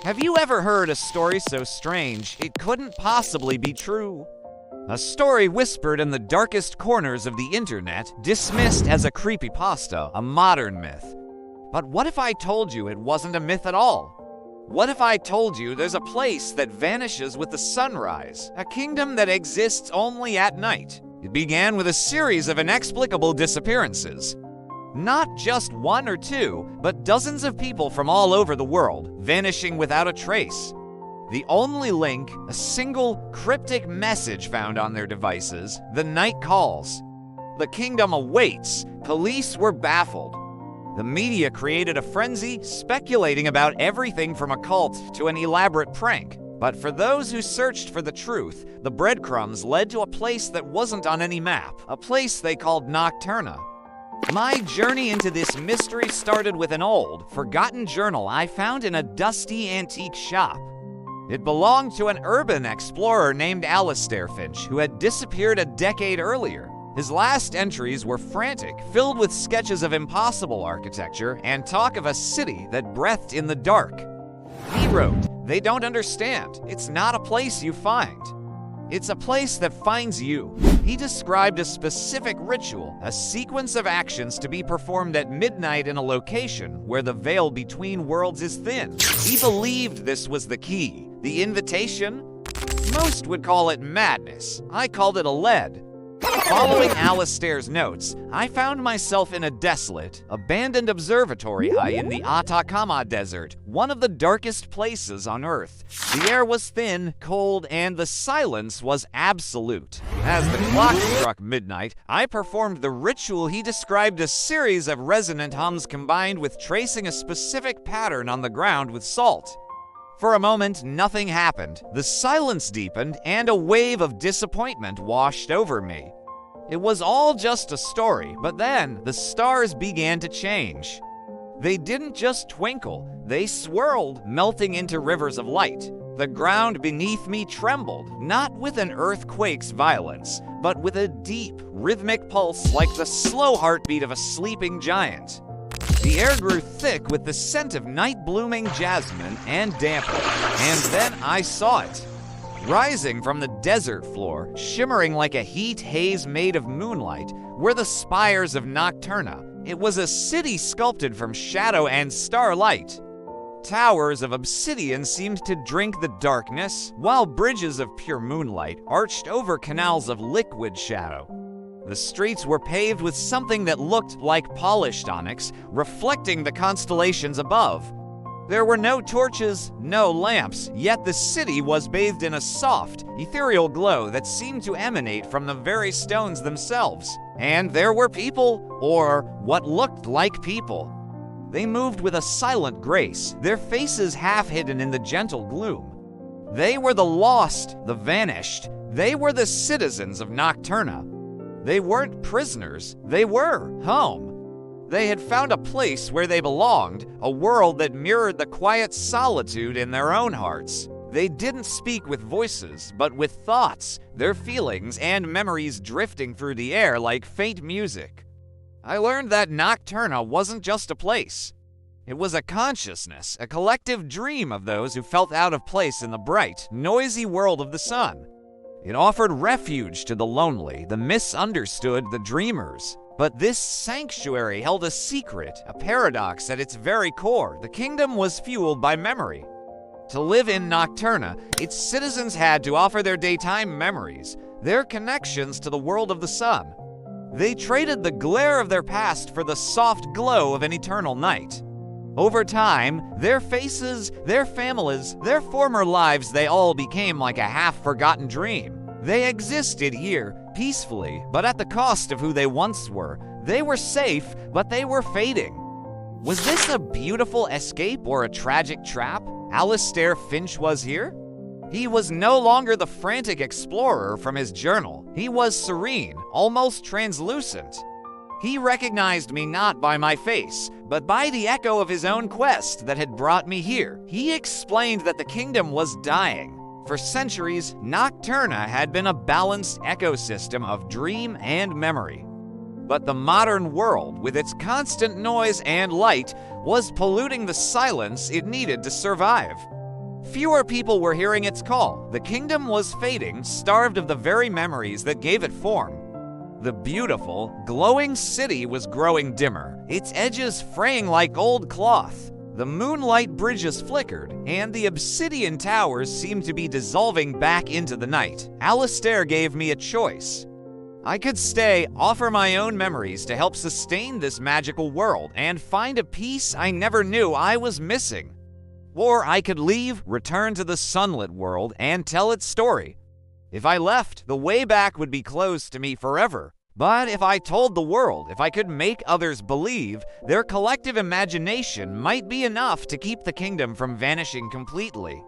Have you ever heard a story so strange it couldn't possibly be true? A story whispered in the darkest corners of the internet, dismissed as a creepypasta, a modern myth. But what if I told you it wasn't a myth at all? What if I told you there's a place that vanishes with the sunrise, a kingdom that exists only at night? It began with a series of inexplicable disappearances. Not just one or two, but dozens of people from all over the world, vanishing without a trace. The only link, a single cryptic message found on their devices: the night calls. The kingdom awaits. Police were baffled. The media created a frenzy, speculating about everything from a cult to an elaborate prank. But for those who searched for the truth, the breadcrumbs led to a place that wasn't on any map, a place they called Nocturna. My journey into this mystery started with an old, forgotten journal I found in a dusty antique shop. It belonged to an urban explorer named Alistair Finch, who had disappeared a decade earlier. His last entries were frantic, filled with sketches of impossible architecture and talk of a city that breathed in the dark. He wrote, "They don't understand. It's not a place you find. It's a place that finds you." He described a specific ritual, a sequence of actions to be performed at midnight in a location where the veil between worlds is thin. He believed this was the key, the invitation. Most would call it madness. I called it a lead. Following Alistair's notes, I found myself in a desolate, abandoned observatory high in the Atacama Desert, one of the darkest places on Earth. The air was thin, cold, and the silence was absolute. As the clock struck midnight, I performed the ritual he described: a series of resonant hums combined with tracing a specific pattern on the ground with salt. For a moment, nothing happened. The silence deepened, and a wave of disappointment washed over me. It was all just a story, but then the stars began to change. They didn't just twinkle, they swirled, melting into rivers of light. The ground beneath me trembled, not with an earthquake's violence, but with a deep, rhythmic pulse like the slow heartbeat of a sleeping giant. The air grew thick with the scent of night-blooming jasmine and dampened, and then I saw it. Rising from the desert floor, shimmering like a heat haze made of moonlight, were the spires of Nocturna. It was a city sculpted from shadow and starlight. Towers of obsidian seemed to drink the darkness, while bridges of pure moonlight arched over canals of liquid shadow. The streets were paved with something that looked like polished onyx, reflecting the constellations above. There were no torches, no lamps, yet the city was bathed in a soft, ethereal glow that seemed to emanate from the very stones themselves. And there were people, or what looked like people. They moved with a silent grace, their faces half hidden in the gentle gloom. They were the lost, the vanished. They were the citizens of Nocturna. They weren't prisoners, they were home. They had found a place where they belonged, a world that mirrored the quiet solitude in their own hearts. They didn't speak with voices, but with thoughts, their feelings and memories drifting through the air like faint music. I learned that Nocturna wasn't just a place. It was a consciousness, a collective dream of those who felt out of place in the bright, noisy world of the sun. It offered refuge to the lonely, the misunderstood, the dreamers. But this sanctuary held a secret, a paradox at its very core. The kingdom was fueled by memory. To live in Nocturna, its citizens had to offer their daytime memories, their connections to the world of the sun. They traded the glare of their past for the soft glow of an eternal night. Over time, their faces, their families, their former lives, they all became like a half-forgotten dream. They existed here, peacefully, but at the cost of who they once were. They were safe, but they were fading. Was this a beautiful escape or a tragic trap? Alistair Finch was here? He was no longer the frantic explorer from his journal. He was serene, almost translucent. He recognized me not by my face, but by the echo of his own quest that had brought me here. He explained that the kingdom was dying. For centuries, Nocturna had been a balanced ecosystem of dream and memory. But the modern world, with its constant noise and light, was polluting the silence it needed to survive. Fewer people were hearing its call. The kingdom was fading, starved of the very memories that gave it form. The beautiful, glowing city was growing dimmer, its edges fraying like old cloth. The moonlight bridges flickered, and the obsidian towers seemed to be dissolving back into the night. Alistair gave me a choice. I could stay, offer my own memories to help sustain this magical world, and find a peace I never knew I was missing. Or I could leave, return to the sunlit world, and tell its story. If I left, the way back would be closed to me forever. But if I told the world, if I could make others believe, their collective imagination might be enough to keep the kingdom from vanishing completely.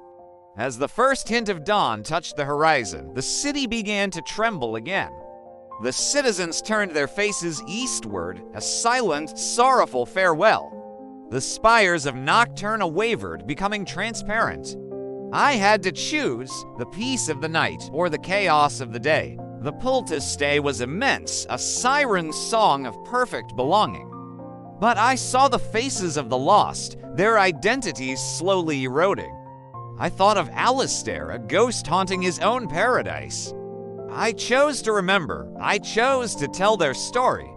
As the first hint of dawn touched the horizon, the city began to tremble again. The citizens turned their faces eastward, a silent, sorrowful farewell. The spires of Nocturna wavered, becoming transparent. I had to choose the peace of the night or the chaos of the day. The poultice stay was immense, a siren song of perfect belonging. But I saw the faces of the lost, their identities slowly eroding. I thought of Alistair, a ghost haunting his own paradise. I chose to remember. I chose to tell their story.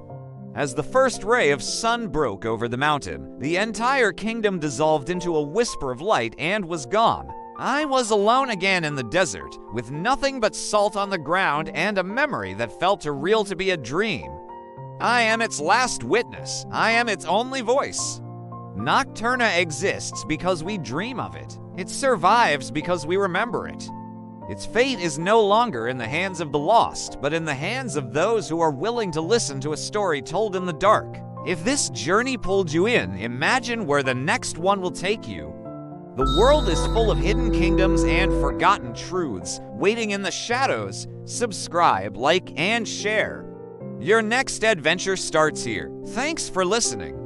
As the first ray of sun broke over the mountain, the entire kingdom dissolved into a whisper of light and was gone. I was alone again in the desert, with nothing but salt on the ground and a memory that felt too real to be a dream. I am its last witness. I am its only voice. Nocturna exists because we dream of it. It survives because we remember it. Its fate is no longer in the hands of the lost, but in the hands of those who are willing to listen to a story told in the dark. If this journey pulled you in, imagine where the next one will take you. The world is full of hidden kingdoms and forgotten truths, waiting in the shadows. Subscribe, like, and share. Your next adventure starts here. Thanks for listening.